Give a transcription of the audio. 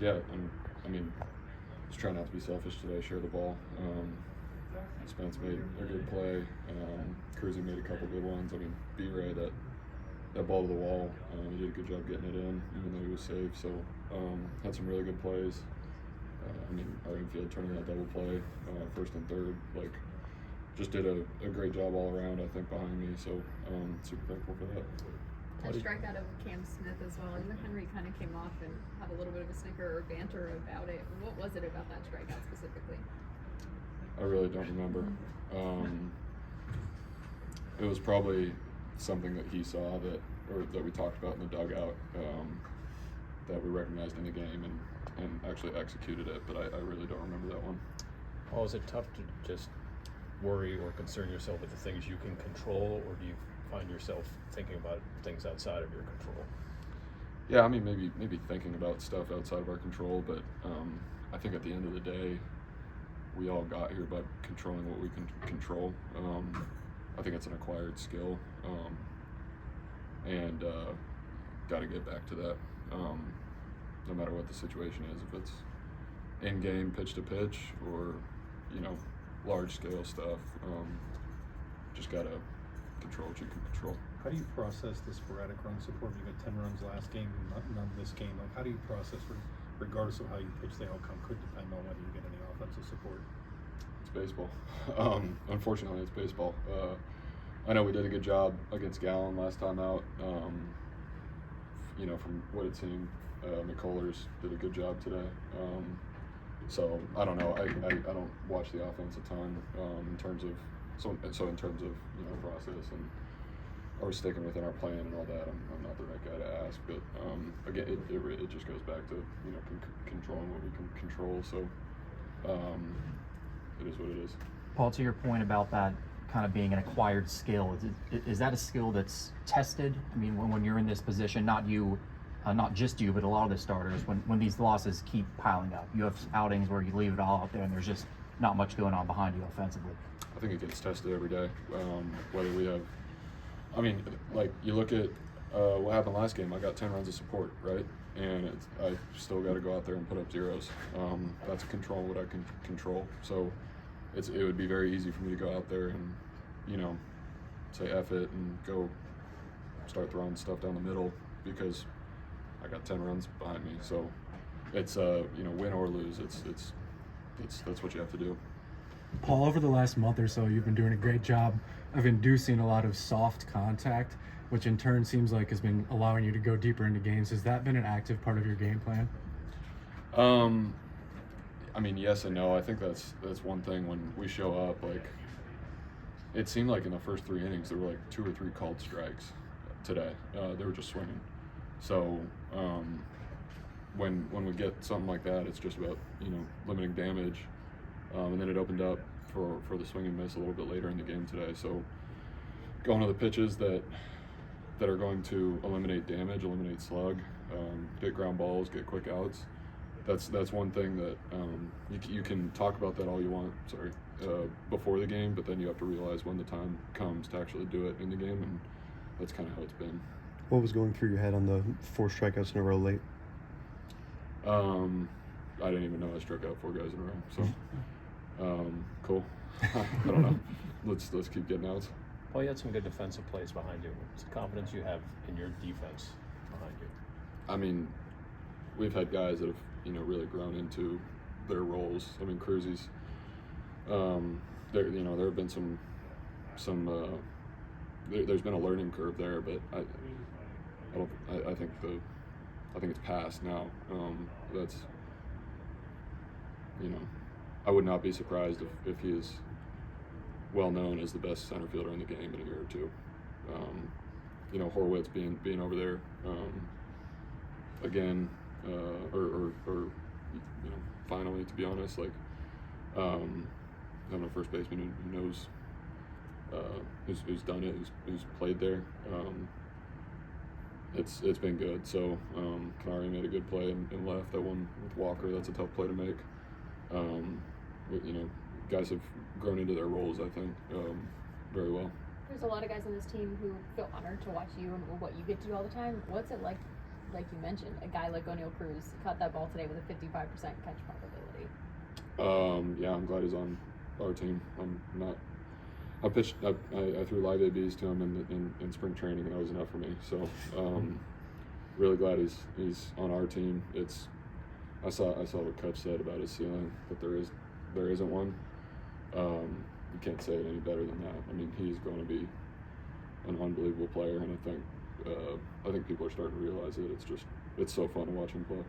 Yeah, I mean, just trying not to be selfish today. Share the ball. Spence made a good play. Cruzy made a couple good ones. I mean, B-Ray, that ball to the wall, he did a good job getting it in, even though he was safe. So had some really good plays. I mean, our infield turning that double play, first and third, like, just did a great job all around, I think, behind me. So super thankful for that. A strikeout of Cam Smith as well. You and Henry kind of came off and had a little bit of a snicker or banter about it. What was it about that strikeout specifically? I really don't remember. It was probably something that he saw that we talked about in the dugout, that we recognized in the game and actually executed it, but I really don't remember that one. Oh, is it tough to just worry or concern yourself with the things you can control, or do you find yourself thinking about things outside of your control? Yeah, I mean, maybe thinking about stuff outside of our control, but I think at the end of the day, we all got here by controlling what we can control. I think it's an acquired skill, and got to get back to that, no matter what the situation is, if it's in-game pitch to pitch or, large-scale stuff. Just got to control what you can control. How do you process the sporadic run support? You got 10 runs last game, none this game. Like, how do you process, regardless of how you pitch, the outcome could depend on whether you get any offensive support? It's baseball. Unfortunately, it's baseball. I know we did a good job against Gallon last time out. From what it seemed, McCullers did a good job today. So I don't know. I don't watch the offense a ton in terms of process, and are we sticking within our plan and all that. I'm not the right guy to ask, but again, it just goes back to controlling what we can control. So it is what it is. Paul, to your point about that kind of being an acquired skill, is that a skill that's tested? I mean, when you're in this position, not just you, but a lot of the starters, when these losses keep piling up, you have outings where you leave it all out there and there's just not much going on behind you offensively. I think it gets tested every day. Whether we have, like, you look at what happened last game. I got 10 runs of support, right? And I still got to go out there and put up zeros. That's control what I can control. So it would be very easy for me to go out there and, say F it and go start throwing stuff down the middle because I got 10 runs behind me. So it's win or lose. That's what you have to do. Paul, over the last month or so, you've been doing a great job of inducing a lot of soft contact, which in turn seems like has been allowing you to go deeper into games. Has that been an active part of your game plan? Yes and no. I think that's one thing when we show up. Like, it seemed like in the first 3 innings there were like 2 or 3 called strikes today. They were just swinging. So when we get something like that, it's just about limiting damage. And then it opened up for the swing and miss a little bit later in the game today. So going to the pitches that are going to eliminate damage, eliminate slug, get ground balls, get quick outs. That's one thing that you can talk about that all you want. Before the game, but then you have to realize when the time comes to actually do it in the game, and that's kind of how it's been. What was going through your head on the 4 strikeouts in a row late? I didn't even know I struck out 4 guys in a row. So cool. I don't know. Let's keep getting outs. Well, you had some good defensive plays behind you. What's the confidence you have in your defense behind you? We've had guys that have really grown into their roles. Cruzy's. There have been some. There's been a learning curve there, but I think it's past now. I would not be surprised if he is well known as the best center fielder in the game in a year or two. Horwitz being over there again, or finally, to be honest, having a first baseman who knows who's done it, who's played there. It's been good. So Kanari made a good play in left. That one with Walker, that's a tough play to make. Guys have grown into their roles, I think, very well. There's a lot of guys on this team who feel honored to watch you and what you get to do all the time. What's it like like you mentioned, a guy like ONeal Cruz caught that ball today with a 55% catch probability. Yeah, I'm glad he's on our team. I'm not. I threw live ABs to him in spring training, and that was enough for me. So, really glad he's on our team. I saw what Coach said about his ceiling, that there isn't one. You can't say it any better than that. I mean, he's going to be an unbelievable player, and I think people are starting to realize it. It's so fun to watch him play.